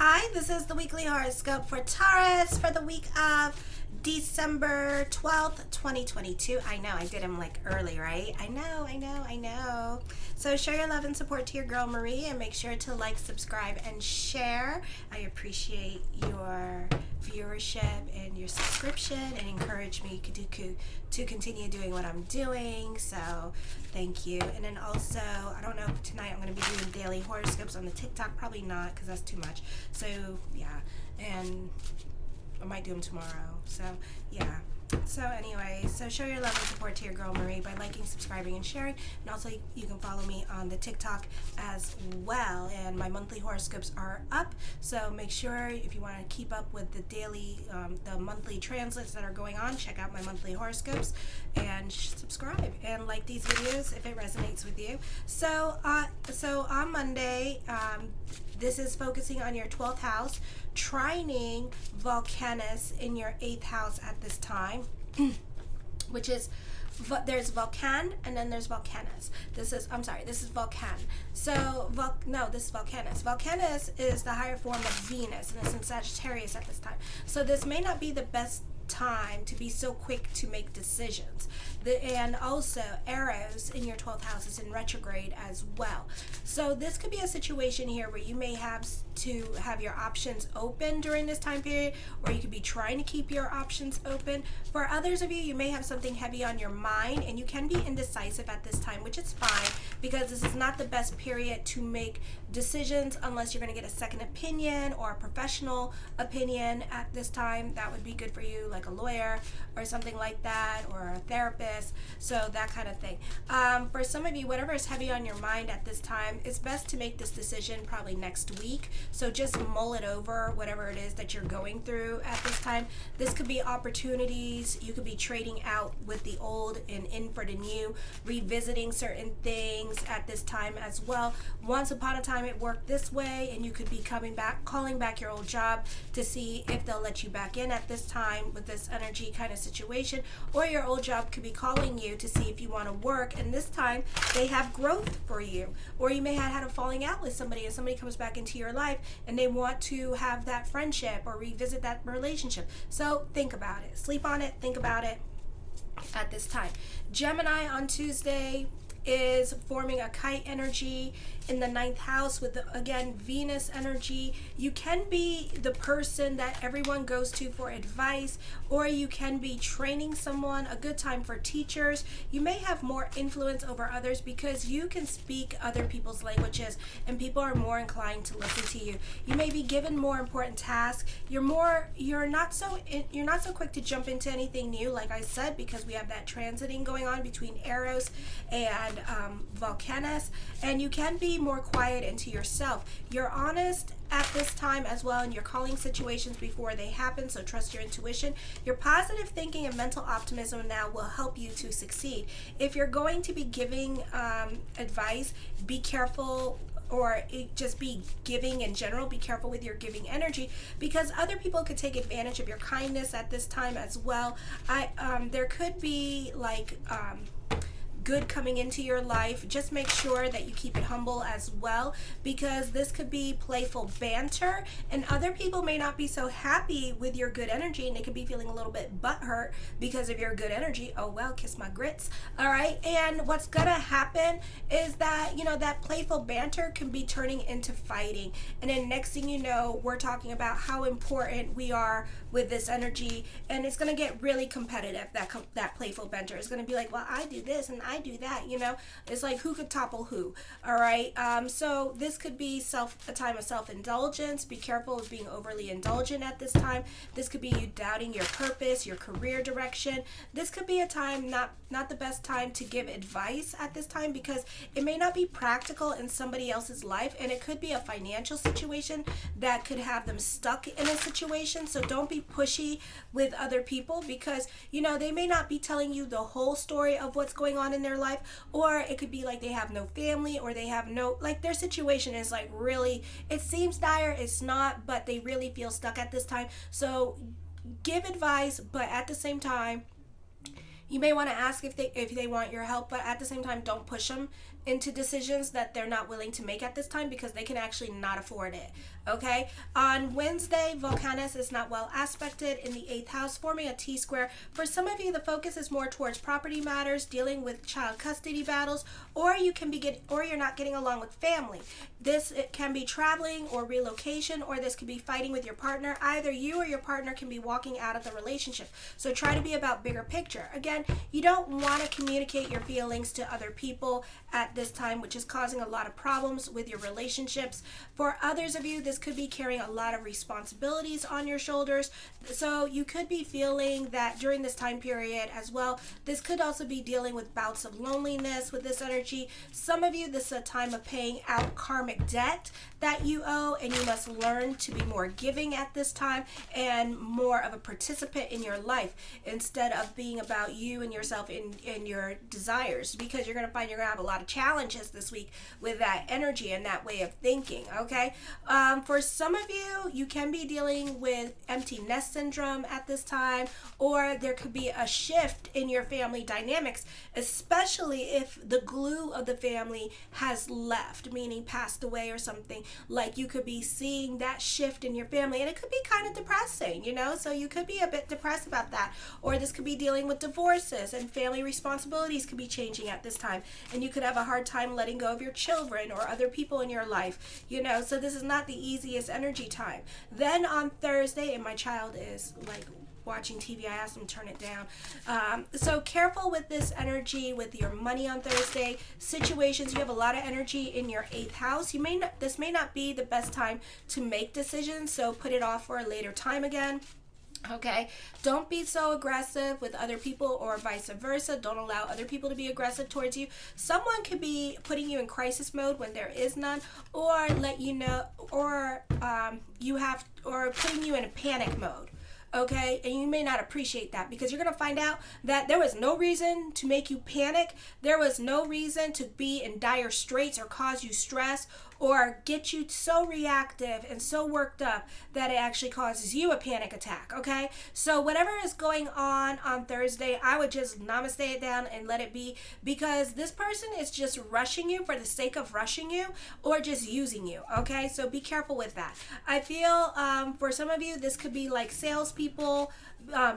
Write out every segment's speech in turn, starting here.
Hi, this is the weekly horoscope for Taurus for the week of December 12th, 2022. I know, I did them like early, right? I know. So show your love and support to your girl Marie and make sure to like, subscribe, and share. I appreciate your viewership and your subscription and encourage me to continue doing what I'm doing. So thank you. And then also, I don't know if tonight I'm going to be doing daily horoscopes on the TikTok. Probably not, because that's too much. So yeah, and I might do them tomorrow. So yeah. So anyway, so show your love and support to your girl Marie by liking, subscribing, and sharing. And also you can follow me on the TikTok as well. And my monthly horoscopes are up. So make sure if you want to keep up with the daily, the monthly translits that are going on, check out my monthly horoscopes and subscribe and like these videos if it resonates with you. So on Monday, this is focusing on your 12th house, trining Volcanus in your 8th house at this time, which is, there's Vulcan and then there's Volcanus. This is Vulcan. So, this is Volcanus. Volcanus is the higher form of Venus, and it's in Sagittarius at this time. So this may not be the best time to be so quick to make decisions. And also Eros in your 12th house is in retrograde as well. So this could be a situation here where you may have to have your options open during this time period, or you could be trying to keep your options open. For others of you, you may have something heavy on your mind and you can be indecisive at this time, which is fine, because this is not the best period to make decisions unless you're going to get a second opinion or a professional opinion at this time. That would be good for you, like a lawyer or something like that, or a therapist, so that kind of thing. For some of you, whatever is heavy on your mind at this time, it's best to make this decision probably next week. So just mull it over, whatever it is that you're going through at this time. This could be opportunities. You could be trading out with the old and in for the new, revisiting certain things at this time as well. Once upon a time it worked this way, and you could be calling back your old job to see if they'll let you back in at this time with this energy kind of situation, or your old job could be calling you to see if you want to work, and this time they have growth for you. Or you may have had a falling out with somebody and somebody comes back into your life and they want to have that friendship or revisit that relationship. So think about it, sleep on it, think about it at this time. Gemini on Tuesday is forming a kite energy in the 9th house with, again, Venus energy. You can be the person that everyone goes to for advice, or you can be training someone. A good time for teachers. You may have more influence over others because you can speak other people's languages and people are more inclined to listen to you. You may be given more important tasks. You're not so quick to jump into anything new, like I said, because we have that transiting going on between Eros and Volcanus, and you can be more quiet into yourself. You're honest at this time as well, and you're calling situations before they happen, so trust your intuition. Your positive thinking and mental optimism now will help you to succeed. If you're going to be giving advice, be careful, or just be giving in general, be careful with your giving energy, because other people could take advantage of your kindness at this time as well. There could be like good coming into your life. Just make sure that you keep it humble as well, because this could be playful banter and other people may not be so happy with your good energy, and they could be feeling a little bit butthurt because of your good energy. Oh well, kiss my grits. All right, and what's gonna happen is that, that playful banter can be turning into fighting, and then next thing you know, we're talking about how important we are with this energy, and it's gonna get really competitive. That playful banter is gonna be like, well, I do this and I do that, it's like who could topple who. All right, so this could be a time of self-indulgence. Be careful of being overly indulgent at this time. This could be you doubting your purpose, your career direction. This could be a time, not the best time to give advice at this time, because it may not be practical in somebody else's life, and it could be a financial situation that could have them stuck in a situation. So don't be pushy with other people, because they may not be telling you the whole story of what's going on in their life, or it could be like they have no family, or they have their situation is like really, it seems dire, it's not, but they really feel stuck at this time. So give advice, but at the same time, you may want to ask if they want your help, but at the same time, don't push them, into decisions that they're not willing to make at this time because they can actually not afford it. Okay, on Wednesday, Volcanus is not well aspected in the 8th house, forming a T-square. For some of you, the focus is more towards property matters, dealing with child custody battles, or you're not getting along with family. It can be traveling or relocation, or this could be fighting with your partner. Either you or your partner can be walking out of the relationship. So try to be about bigger picture. Again, you don't want to communicate your feelings to other people at this time, which is causing a lot of problems with your relationships. For others of you, this could be carrying a lot of responsibilities on your shoulders. So you could be feeling that during this time period as well. This could also be dealing with bouts of loneliness with this energy. Some of you, this is a time of paying out karmic debt that you owe, and you must learn to be more giving at this time and more of a participant in your life instead of being about you and yourself in your desires, because you're going to find you're going to have a lot of challenges this week with that energy and that way of thinking. Okay, for some of you, you can be dealing with empty nest syndrome at this time, or there could be a shift in your family dynamics, especially if the glue of the family has left, meaning passed away or something. Like, you could be seeing that shift in your family, and it could be kind of depressing, so you could be a bit depressed about that. Or this could be dealing with divorces, and family responsibilities could be changing at this time, and you could have a hard time letting go of your children or other people in your life, so this is not the easiest energy time. Then on Thursday, and my child is like watching TV, I asked him to turn it down. So careful with this energy with your money on Thursday situations. You have a lot of energy in your 8th house. This may not be the best time to make decisions, so put it off for a later time again. Okay, don't be so aggressive with other people, or vice versa. Don't allow other people to be aggressive towards you. Someone could be putting you in crisis mode when there is none, or let you know, or putting you in a panic mode. Okay, and you may not appreciate that, because you're going to find out that there was no reason to make you panic. There was no reason to be in dire straits or cause you stress or get you so reactive and so worked up that it actually causes you a panic attack. Okay, so whatever is going on Thursday, I would just namaste it down and let it be, because this person is just rushing you for the sake of rushing you, or just using you. Okay, so be careful with that. I feel for some of you, this could be like salespeople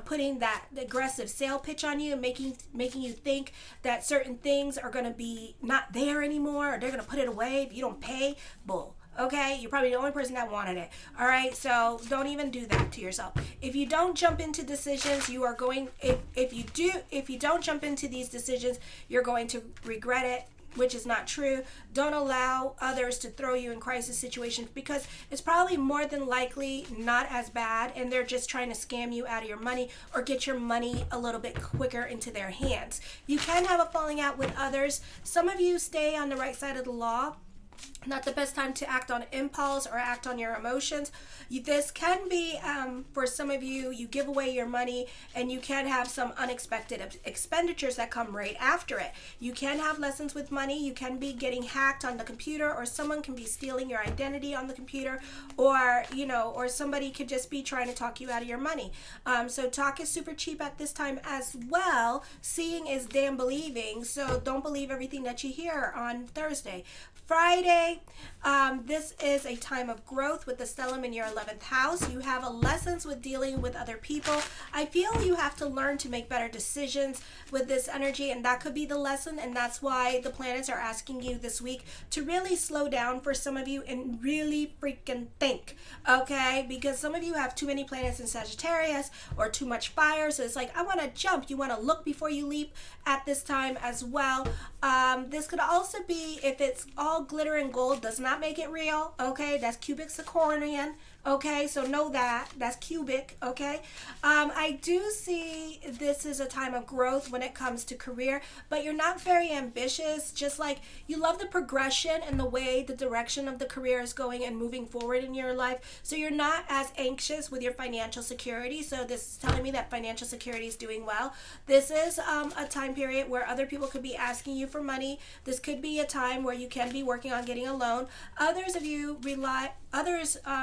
putting that aggressive sale pitch on you and making you think that certain things are going to be not there anymore, or they're going to put it away if you don't pay. Bull. Okay, you're probably the only person that wanted it. All right, so don't even do that to yourself. If you don't jump into decisions, you are going. If you don't jump into these decisions, you're going to regret it, which is not true. Don't allow others to throw you in crisis situations, because it's probably more than likely not as bad, and they're just trying to scam you out of your money or get your money a little bit quicker into their hands. You can have a falling out with others. Some of you stay on the right side of the law. Not the best time to act on impulse or act on your emotions. This can be, for some of you, you give away your money and you can have some unexpected expenditures that come right after it. You can have lessons with money. You can be getting hacked on the computer, or someone can be stealing your identity on the computer, or somebody could just be trying to talk you out of your money. So talk is super cheap at this time as well. Seeing is damn believing, so don't believe everything that you hear on Thursday. Friday, this is a time of growth with the stellium in your 11th house. You have lessons with dealing with other people. I feel you have to learn to make better decisions with this energy, and that could be the lesson, and that's why the planets are asking you this week to really slow down for some of you and really freaking think, okay? Because some of you have too many planets in Sagittarius or too much fire, so it's like, I want to jump. You want to look before you leap at this time as well. This could also be, if it's all glitter and gold, does not make it real, okay? That's cubic zirconian, okay? So know that's cubic, okay? I do see this is a time of growth when it comes to career, but you're not very ambitious. Just like you love the progression and the way the direction of the career is going and moving forward in your life. So you're not as anxious with your financial security. So this is telling me that financial security is doing well. This is a time period where other people could be asking you for money. This could be a time where you can be working on getting a loan. Others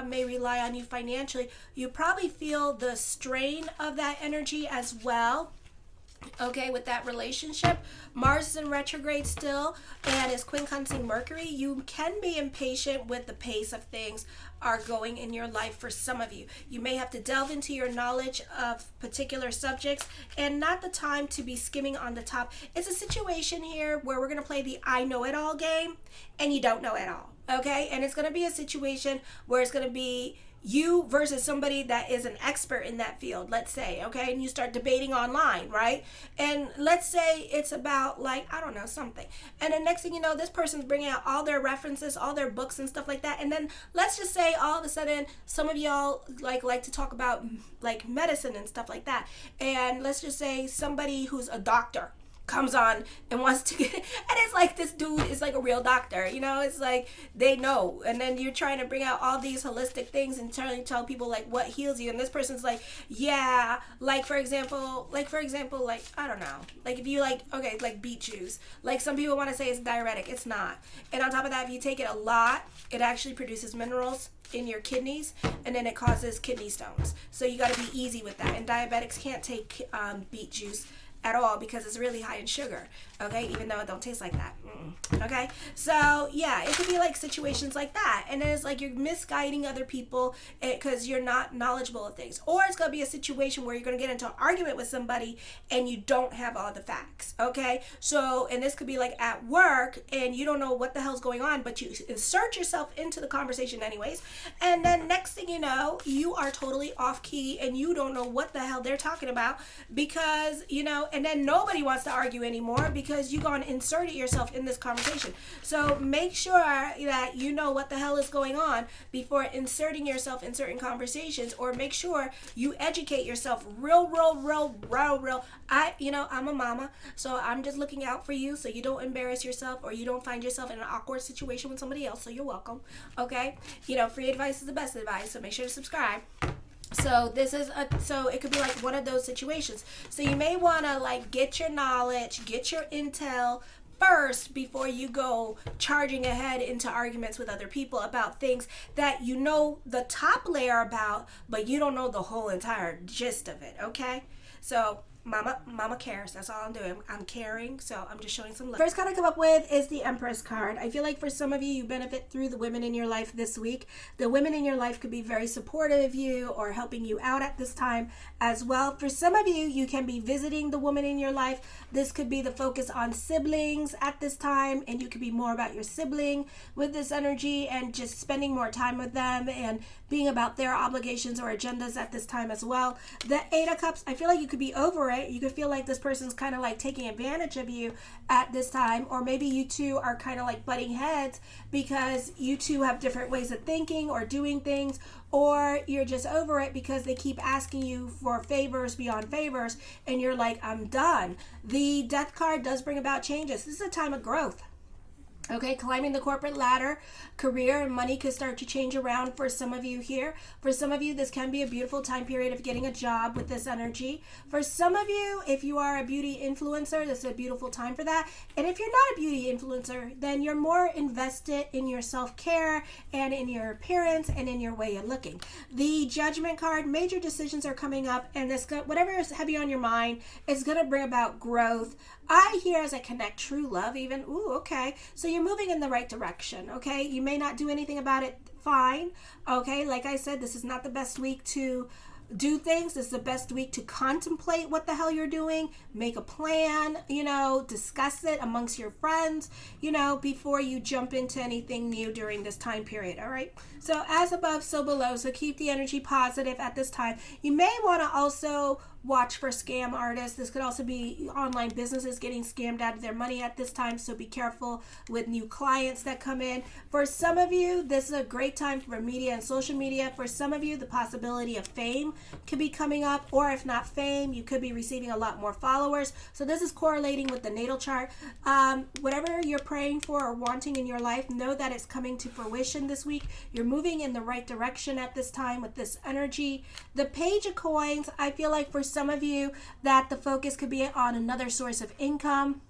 may rely on you financially. You probably feel the strain of that energy as well. Okay, with that relationship. Mars is in retrograde still and is quincunxing Mercury. You can be impatient with the pace of things are going in your life for some of you. You may have to delve into your knowledge of particular subjects and not the time to be skimming on the top. It's a situation here where we're going to play the I know it all game and you don't know it all. Okay, and it's going to be a situation where it's going to be you versus somebody that is an expert in that field, let's say, okay, and you start debating online, right? And let's say it's about, like, I don't know, something, and then next thing you know, this person's bringing out all their references, all their books and stuff like that, and then let's just say all of a sudden some of y'all like to talk about like medicine and stuff like that, and let's just say somebody who's a doctor comes on and wants to get, and it's like this dude is like a real doctor, you know, it's like they know, and then you're trying to bring out all these holistic things and trying to tell people like what heals you, and this person's like, yeah, like for example, like I don't know, like if you like, okay, like beet juice, like some people want to say it's diuretic, it's not, and on top of that, if you take it a lot, it actually produces minerals in your kidneys, and then it causes kidney stones, so you got to be easy with that, and diabetics can't take beet juice at all because it's really high in sugar, okay, even though it don't taste like that. Okay, so yeah, it could be like situations like that, and then it's like you're misguiding other people because you're not knowledgeable of things, or it's gonna be a situation where you're gonna get into an argument with somebody and you don't have all the facts. Okay, so, and this could be like at work and you don't know what the hell's going on, but you insert yourself into the conversation anyways, and then next thing you know, you are totally off key and you don't know what the hell they're talking about because, you know, and then nobody wants to argue anymore because you gone inserted yourself in this conversation. So make sure that you know what the hell is going on before inserting yourself in certain conversations, or make sure you educate yourself real. I'm a mama, so I'm just looking out for you so you don't embarrass yourself or you don't find yourself in an awkward situation with somebody else, so you're welcome. Okay, you know, free advice is the best advice, so make sure to subscribe. So this is so it could be like one of those situations. So you may want to like get your knowledge, get your intel first before you go charging ahead into arguments with other people about things that you know the top layer about, but you don't know the whole entire gist of it. Okay, so Mama cares. That's all I'm doing. I'm caring, so I'm just showing some love. First card I come up with is the Empress card. I feel like for some of you, you benefit through the women in your life this week. The women in your life could be very supportive of you or helping you out at this time as well. For some of you, you can be visiting the woman in your life. This could be the focus on siblings at this time, and you could be more about your sibling with this energy and just spending more time with them and being about their obligations or agendas at this time as well. The Eight of Cups, I feel like you could be over it. You could feel like this person's kind of like taking advantage of you at this time, or maybe you two are kind of like butting heads because you two have different ways of thinking or doing things, or you're just over it because they keep asking you for favors beyond favors and you're like, I'm done. The Death card does bring about changes. This is a time of growth. Okay, climbing the corporate ladder, career and money could start to change around for some of you here. For some of you, this can be a beautiful time period of getting a job with this energy. For some of you, if you are a beauty influencer, this is a beautiful time for that. And if you're not a beauty influencer, then you're more invested in your self-care and in your appearance and in your way of looking. The Judgment card, major decisions are coming up, and this whatever is heavy on your mind is going to bring about growth. I hear as I connect true love even. Ooh, okay. So you're moving in the right direction, okay? You may not do anything about it, fine, okay? Like I said, this is not the best week to do things. This is the best week to contemplate what the hell you're doing, make a plan, you know, discuss it amongst your friends, you know, before you jump into anything new during this time period, all right? So as above, so below, so keep the energy positive at this time. You may want to also watch for scam artists. This could also be online businesses getting scammed out of their money at this time, so be careful with new clients that come in. For some of you, this is a great time for media and social media. For some of you, the possibility of fame could be coming up, or if not fame, you could be receiving a lot more followers. So this is correlating with the natal chart. Whatever you're praying for or wanting in your life, know that it's coming to fruition this week. You're moving in the right direction at this time with this energy. The Page of Coins, I feel like for some of you that the focus could be on another source of income.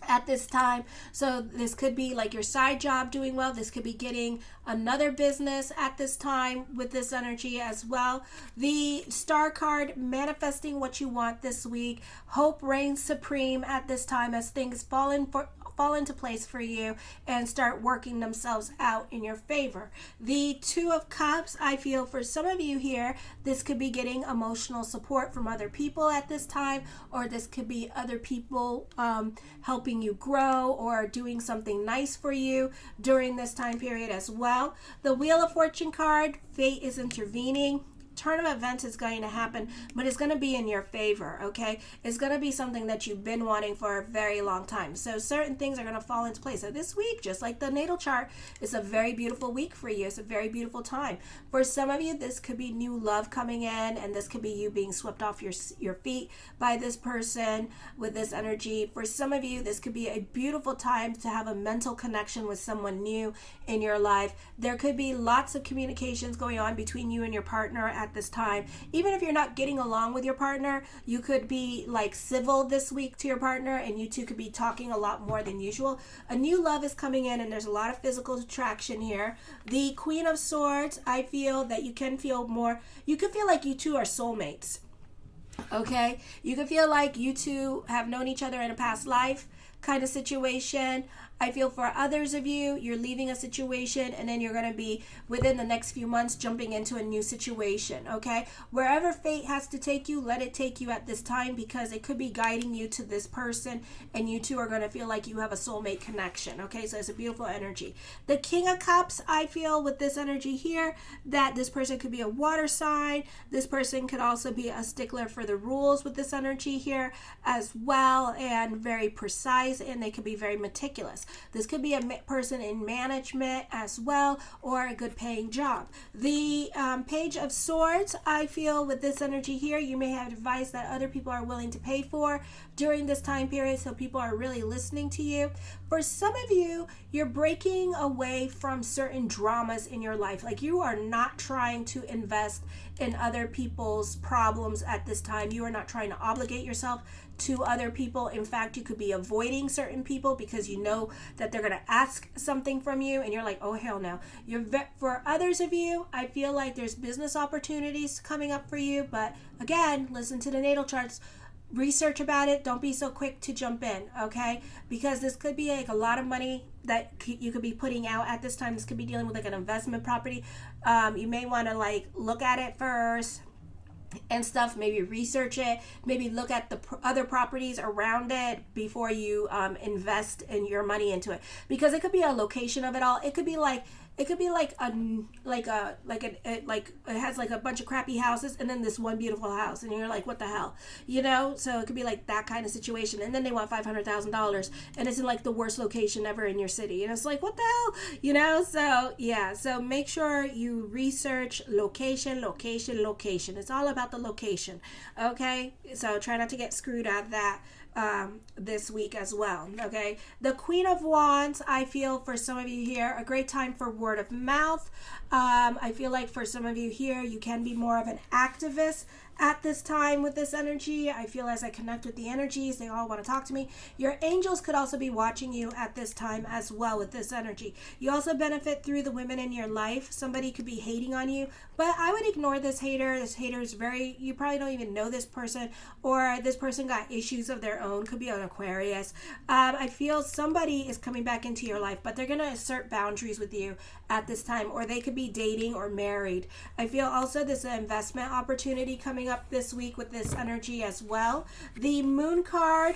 at this time. So this could be like your side job doing well. This could be getting another business at this time with this energy as well. The star card, manifesting what you want this week. Hope reigns supreme at this time as things fall into place for you and start working themselves out in your favor. The Two of Cups, I feel for some of you here, this could be getting emotional support from other people at this time, or this could be other people helping you grow or doing something nice for you during this time period as well. The Wheel of Fortune card, fate is intervening. Turn of events is going to happen, but it's going to be in your favor, okay? It's going to be something that you've been wanting for a very long time. So certain things are going to fall into place. So this week, just like the natal chart, it's a very beautiful week for you. It's a very beautiful time. For some of you, this could be new love coming in, and this could be you being swept off your feet by this person with this energy. For some of you, this could be a beautiful time to have a mental connection with someone new in your life. There could be lots of communications going on between you and your partner at this time. Even if you're not getting along with your partner, you could be like civil this week to your partner, and you two could be talking a lot more than usual. A new love is coming in, and there's a lot of physical attraction here. The Queen of Swords, I feel that you can feel more, you can feel like you two are soulmates. Okay? You can feel like you two have known each other in a past life kind of situation. I feel for others of you, you're leaving a situation and then you're going to be within the next few months jumping into a new situation, okay? Wherever fate has to take you, let it take you at this time, because it could be guiding you to this person and you two are going to feel like you have a soulmate connection, okay? So it's a beautiful energy. The King of Cups, I feel with this energy here that this person could be a water sign. This person could also be a stickler for the rules with this energy here as well, and very precise, and they could be very meticulous. This could be a person in management as well, or a good paying job. The Page of Swords, I feel with this energy here, you may have advice that other people are willing to pay for during this time period, so people are really listening to you. For some of you, you're breaking away from certain dramas in your life. Like, you are not trying to invest in other people's problems at this time. You are not trying to obligate yourself to other people. In fact, you could be avoiding certain people because you know that they're going to ask something from you and you're like, oh hell no. For others of you, I feel like there's business opportunities coming up for you, but again, listen to the natal charts. Research about it. Don't be so quick to jump in, okay? Because this could be like a lot of money that you could be putting out at this time. This could be dealing with like an investment property. You may want to like look at it first and stuff, maybe research it, maybe look at the other properties around it before you invest in your money into it, because it could be a location of it all. It could be like it has like a bunch of crappy houses and then this one beautiful house, and you're like, what the hell, you know? So it could be like that kind of situation, and then they want $500,000 and it's in like the worst location ever in your city, and it's like, what the hell, you know? So yeah, so make sure you research location. It's all about the location, okay? So try not to get screwed out of that this week as well, okay? The Queen of Wands, I feel for some of you here, a great time for word of mouth. I feel like for some of you here, you can be more of an activist at this time with this energy. I feel as I connect with the energies, they all want to talk to me. Your angels could also be watching you at this time as well with this energy. You also benefit through the women in your life. Somebody could be hating on you, but I would ignore this hater. This hater is you probably don't even know this person, or this person got issues of their own. Could be an Aquarius. I feel somebody is coming back into your life, but they're going to assert boundaries with you at this time, or they could be dating or married. I feel also there's an investment opportunity coming up this week with this energy as well. The Moon card,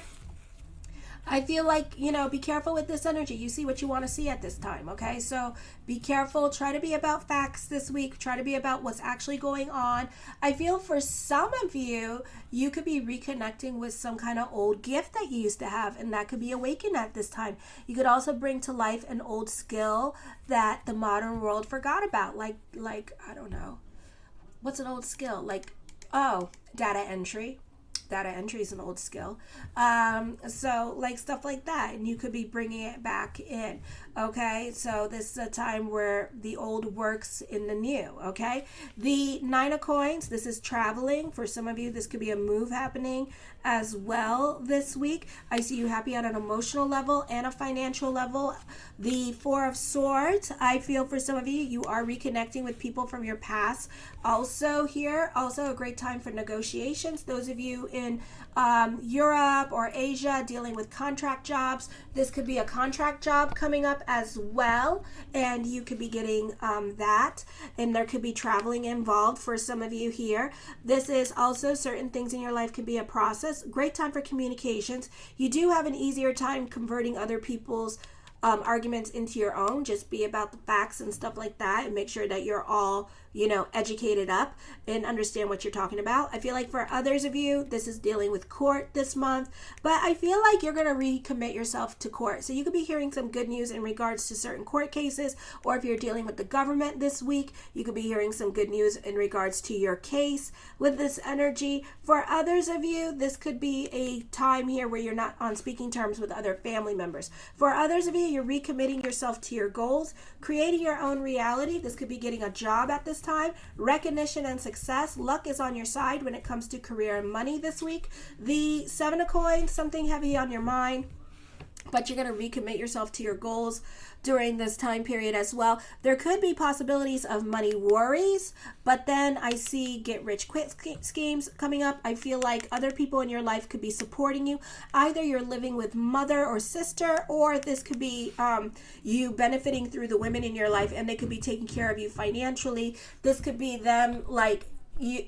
I feel like, you know, be careful with this energy. You see what you want to see at this time, okay? So be careful. Try to be about facts this week. Try to be about what's actually going on. I feel for some of you, you could be reconnecting with some kind of old gift that you used to have, and that could be awakened at this time. You could also bring to life an old skill that the modern world forgot about. Like I don't know. What's an old skill? Like, oh, data entry. data entry is an old skill. So like stuff like that, and you could be bringing it back in. Okay, so this is a time where the old works in the new. Okay, the 9 of coins, this is traveling. For some of you, this could be a move happening as well this week. I see you happy on an emotional level and a financial level. The 4 of swords, I feel for some of you, you are reconnecting with people from your past. Also here, also a great time for negotiations. Those of you in Europe or Asia dealing with contract jobs, this could be a contract job coming up as well, and you could be getting that, and there could be traveling involved for some of you here. This is also certain things in your life could be a process. Great time for communications. You do have an easier time converting other people's arguments into your own. Just be about the facts and stuff like that, and make sure that you're all, educated up and understand what you're talking about. I feel like for others of you, this is dealing with court this month, but I feel like you're going to recommit yourself to court. So you could be hearing some good news in regards to certain court cases, or if you're dealing with the government this week, you could be hearing some good news in regards to your case with this energy. For others of you, this could be a time here where you're not on speaking terms with other family members. For others of you, you're recommitting yourself to your goals, creating your own reality. This could be getting a job at this time, recognition and success. Luck is on your side when it comes to career and money this week. The 7 of coins, something heavy on your mind, but you're going to recommit yourself to your goals during this time period as well. There could be possibilities of money worries, but then I see get rich quick schemes coming up. I feel like other people in your life could be supporting you. Either you're living with mother or sister, or this could be you benefiting through the women in your life, and they could be taking care of you financially. This could be them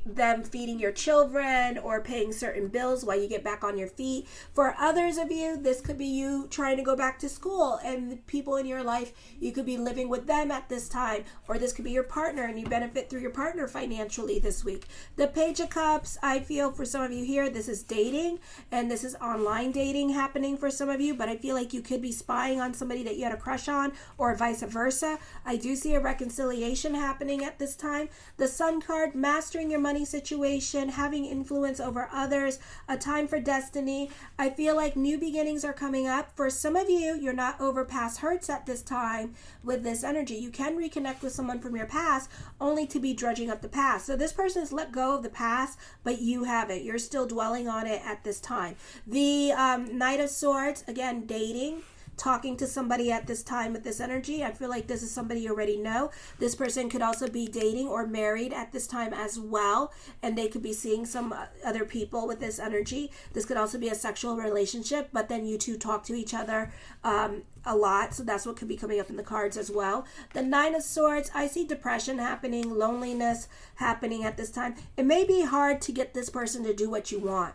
them feeding your children or paying certain bills while you get back on your feet. For others of you, this could be you trying to go back to school, and the people in your life, you could be living with them at this time, or this could be your partner and you benefit through your partner financially this week. The Page of Cups, I feel for some of you here, this is dating, and this is online dating happening for some of you, but I feel like you could be spying on somebody that you had a crush on, or vice versa. I do see a reconciliation happening at this time. The Sun card, mastering your money situation, having influence over others, a time for destiny. I feel like new beginnings are coming up. For some of you, you're not over past hurts at this time with this energy. You can reconnect with someone from your past, only to be drudging up the past. So this person has let go of the past, but you haven't. You're still dwelling on it at this time. The Knight of Swords, again, dating, talking to somebody at this time with this energy. I feel like this is somebody you already know. This person could also be dating or married at this time as well, and they could be seeing some other people with this energy. This could also be a sexual relationship, but then you two talk to each other a lot, so that's what could be coming up in the cards as well. The 9 of Swords, I see depression happening, loneliness happening at this time. It may be hard to get this person to do what you want,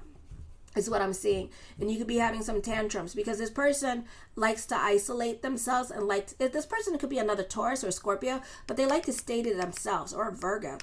is what I'm seeing. And you could be having some tantrums because this person likes to isolate themselves, and this person could be another Taurus or Scorpio, but they like to stay to themselves, or Virgo.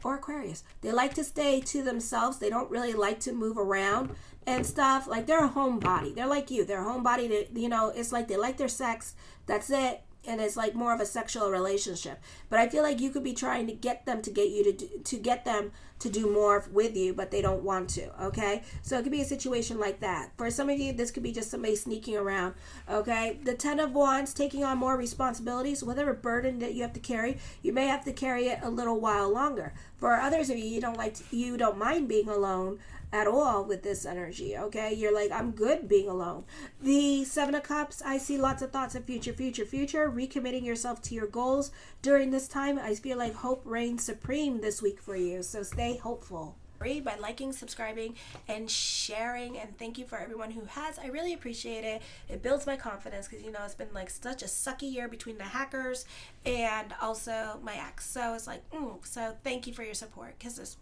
Or Aquarius. They like to stay to themselves. They don't really like to move around and stuff. Like, they're a homebody. They're like you. They're a homebody. It's like they like their sex. That's it. And it's like more of a sexual relationship. But I feel like you could be trying to get them to get them to do more with you, but they don't want to. Okay, so it could be a situation like that. For some of you, this could be just somebody sneaking around. Okay, the 10 of Wands, taking on more responsibilities. Whatever burden that you have to carry, you may have to carry it a little while longer. For others of you, you don't mind being alone at all with this energy. Okay, you're like, I'm good being alone. The 7 of Cups, I see lots of thoughts of future, recommitting yourself to your goals during this time. I feel like hope reigns supreme this week for you, so stay hopeful by liking, subscribing, and sharing. And thank you for everyone who has. I really appreciate it. It builds my confidence because it's been like such a sucky year between the hackers and also my ex. So it's like, so thank you for your support, because this